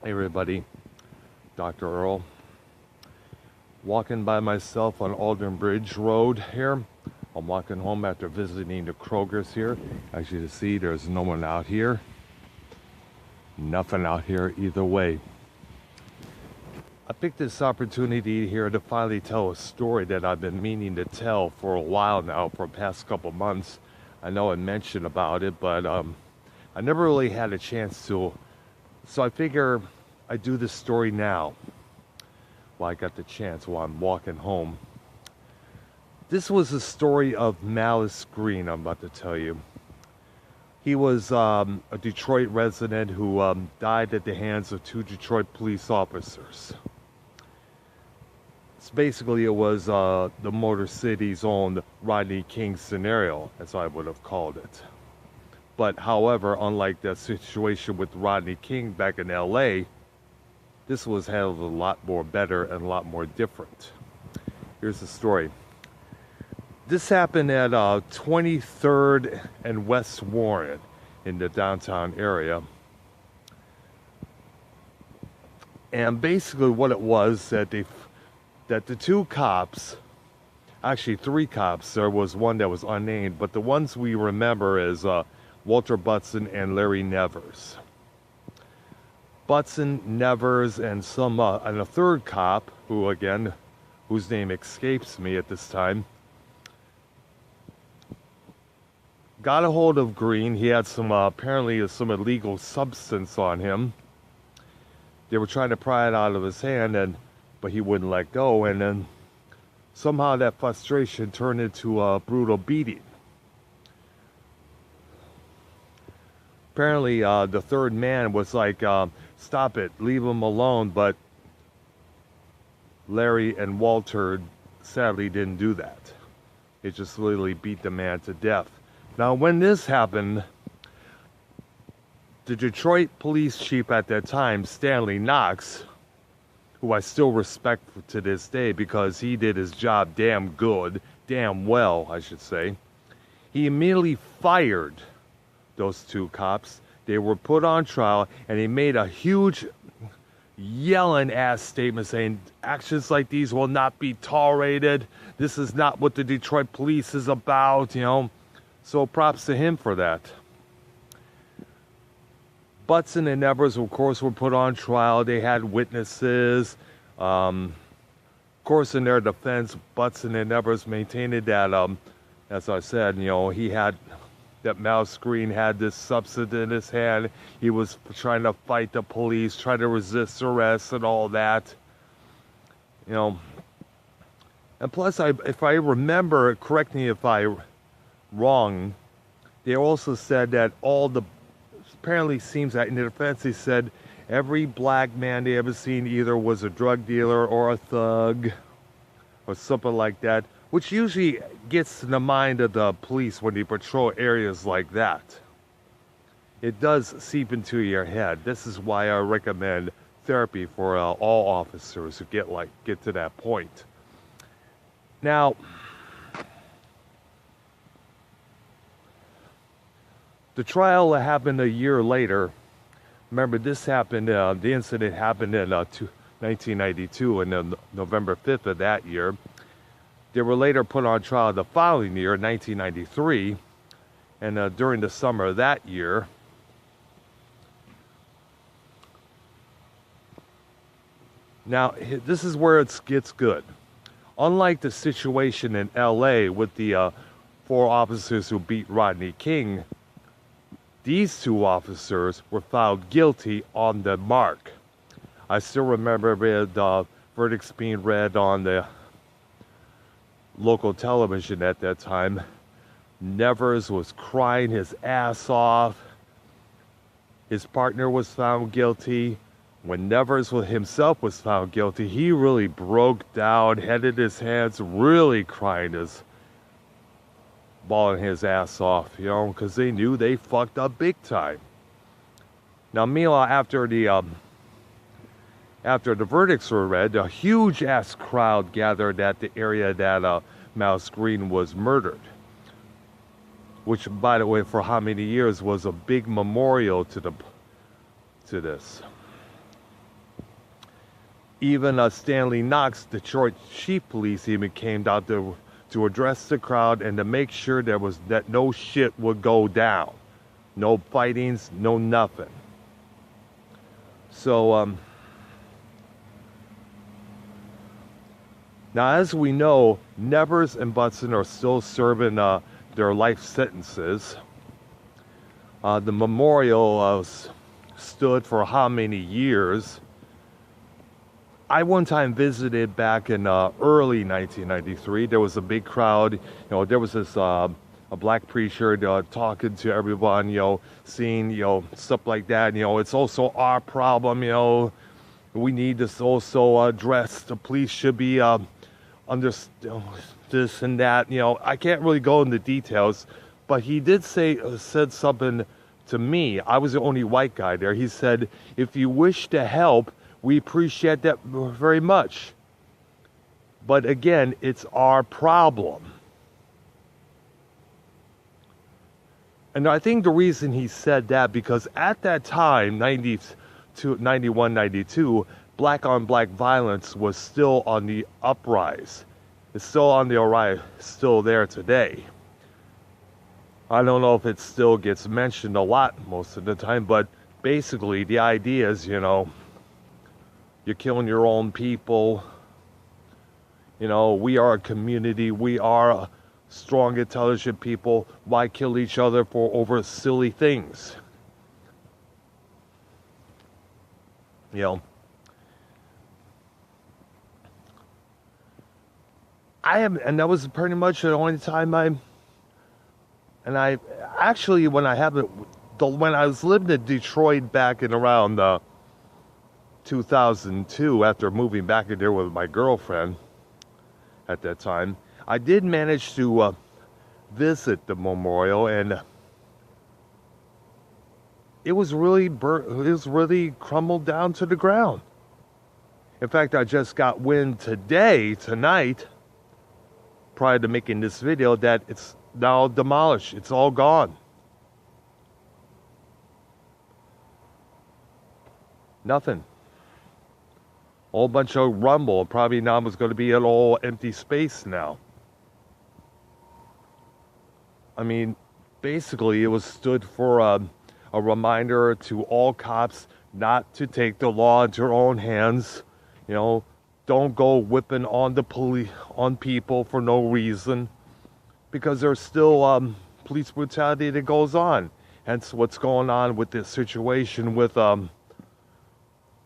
Hey everybody, Dr. Earl. Walking by myself on Alden Bridge Road here. I'm walking home after visiting the Kroger's here. As you can see, there's no one out here. Nothing out here either way. I picked this opportunity here to finally tell a story that I've been meaning to tell for a while now, for the past couple months. I know I mentioned about it, but I never really had a chance to. So I figure I'd do this story now. While I got the chance while I'm walking home. This was the story of Malice Green, I'm about to tell you. He was a Detroit resident who died at the hands of two Detroit police officers. So basically, it was the Motor City's own Rodney King scenario, as I would have called it. But however, unlike the situation with Rodney King back in LA, this was handled a lot more better and a lot more different. Here's the story. This happened at 23rd and West Warren in the downtown area. And basically what it was that the two cops, actually three cops, there was one that was unnamed, but the ones we remember is Walter Butson and Larry Nevers. Butson, Nevers, and and a third cop, whose name escapes me at this time, got a hold of Green. He had apparently some illegal substance on him. They were trying to pry it out of his hand, but he wouldn't let go, and then somehow that frustration turned into a brutal beating. Apparently, the third man was like, stop it, leave him alone, but Larry and Walter sadly didn't do that. They just literally beat the man to death. Now, when this happened, the Detroit police chief at that time, Stanley Knox, who I still respect to this day because he did his job damn well, I should say, he immediately fired those two cops. They were put on trial, and he made a huge yelling ass statement saying actions like these will not be tolerated. This is not what the Detroit police is about, So props to him for that. Butson and Nevers, of course, were put on trial. They had witnesses. Of course, in their defense, Butson and Nevers maintained that, as I said, that Malice Green had this substance in his hand. He was trying to fight the police, trying to resist arrest and all that. And plus, if I remember, correct me if I'm wrong, they also said that apparently seems that in the defense, they said every black man they ever seen either was a drug dealer or a thug or something like that, which usually gets in the mind of the police when they patrol areas like that. It does seep into your head. This is why I recommend therapy for all officers who get to that point. Now, the trial happened a year later. Remember, the incident happened in 1992, and November 5th of that year. They were later put on trial the following year, 1993, and during the summer of that year. Now, this is where it gets good. Unlike the situation in LA with the four officers who beat Rodney King, these two officers were found guilty on the mark. I still remember the verdicts being read on the local television at that time. Nevers was crying his ass off. His partner was found guilty. When Nevers himself was found guilty, he really broke down, headed his hands, really crying bawling his ass off, because they knew they fucked up big time. Now, meanwhile, after the verdicts were read, a huge ass crowd gathered at the area that Malice Green was murdered, which, by the way, for how many years was a big memorial to this. Even Stanley Knox, Detroit chief police, even came down to address the crowd and to make sure that no shit would go down. No fightings, no nothing. So, now as we know, Nevers and Butson are still serving their life sentences. The memorial stood for how many years? I one time visited back in early 1993. There was a big crowd. You know, there was this a black preacher talking to everyone. You know, seeing stuff like that. You know, it's also our problem. You know, we need this also addressed. The police should be under this and that. You know, I can't really go into details, but he did said something to me. I was the only white guy there. He said, "If you wish to help, we appreciate that very much. But again, it's our problem." And I think the reason he said that, because at that time, 91, 92, black on black violence was still on the uprise. It's still on the rise, still there today. I don't know if it still gets mentioned a lot most of the time, but basically the idea is, you know, you're killing your own people. You know, we are a community. We are strong, intelligent people. Why kill each other over silly things? You know, and that was pretty much the only time when I was living in Detroit back in around 2002, after moving back in there with my girlfriend at that time, I did manage to visit the memorial, and it was really crumbled down to the ground. In fact, I just got wind tonight, prior to making this video, that it's now demolished. It's all gone. Nothing. Whole bunch of rumble. Probably now it's going to be an all empty space now. I mean, basically, it stood for a reminder to all cops not to take the law into their own hands. You know, don't go whipping on people for no reason, because there's still police brutality that goes on. Hence, what's going on with this situation with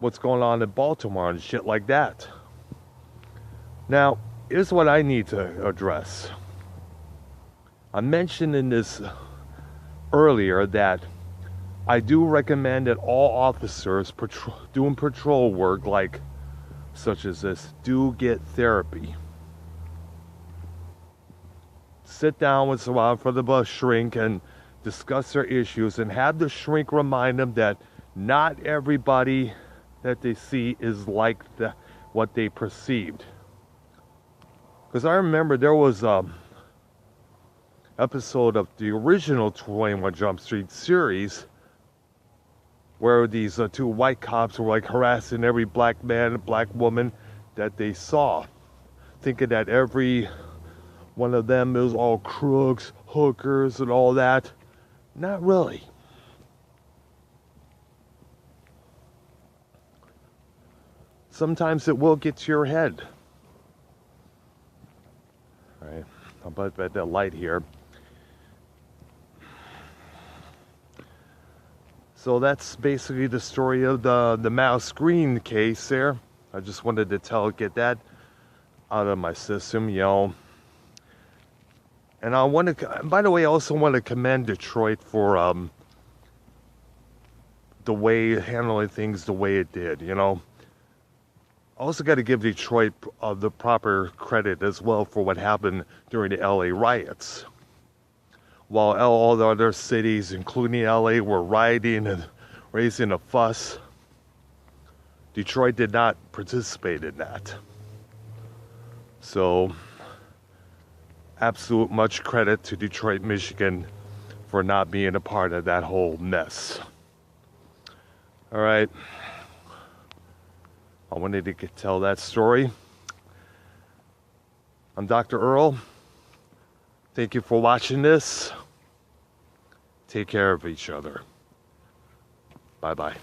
what's going on in Baltimore and shit like that. Now, here's what I need to address. I mentioned in this earlier that I do recommend that all officers doing patrol work such as this do get therapy. Sit down with someone for the bus shrink and discuss their issues, and have the shrink remind them that not everybody that they see is like what they perceived. Because I remember there was episode of the original 21 Jump Street series where these two white cops were harassing every black man and black woman that they saw, thinking that every one of them is all crooks, hookers, and all that. Not really. Sometimes it will get to your head. All right, I'll put that light here. So that's basically the story of the Malice Green case there. I just wanted to get that out of my system, you know. And I want to, by the way, I also want to commend Detroit for the way handling things the way it did, you know. I also got to give Detroit the proper credit as well for what happened during the LA riots. While all the other cities, including LA, were rioting and raising a fuss, Detroit did not participate in that. So, absolute much credit to Detroit, Michigan for not being a part of that whole mess. All right. I wanted to tell that story. I'm Dr. Earl. Thank you for watching this. Take care of each other. Bye-bye.